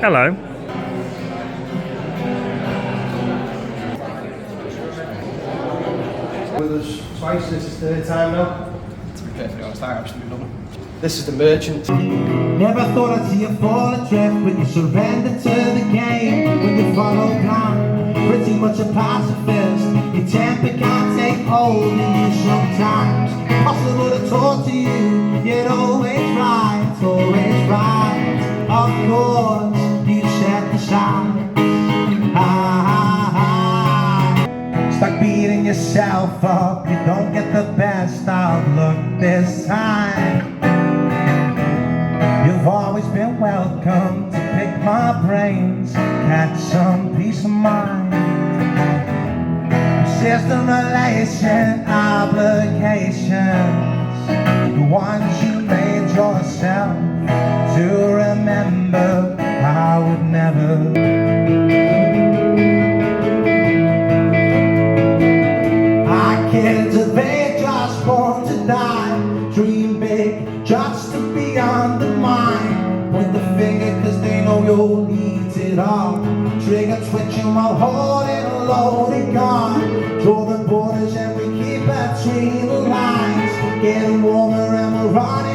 Hello. With us twice, this is third time now. To be perfectly honest, I absolutely love it. This is the Merchant. Never thought I'd see you fall adrift, but you surrender to the game when you follow blind. Pretty much a pacifist. Your temper can't take hold of you sometimes. Possible to talk to you, yet always right, always right. Of course, you set the sign. Stuck beating yourself up, you don't get the best of luck this time. You've always been welcome to pick my brains, catch some peace of mind. System relation obligations, the ones you made yourself to remember, I would never. Kids, they just want to die. Dream big, just to be undermined. Point the finger cause they know you'll eat it all. Trigger twitching while holding a loaded gun. Draw the borders and we keep between the lines. Getting warmer and we're running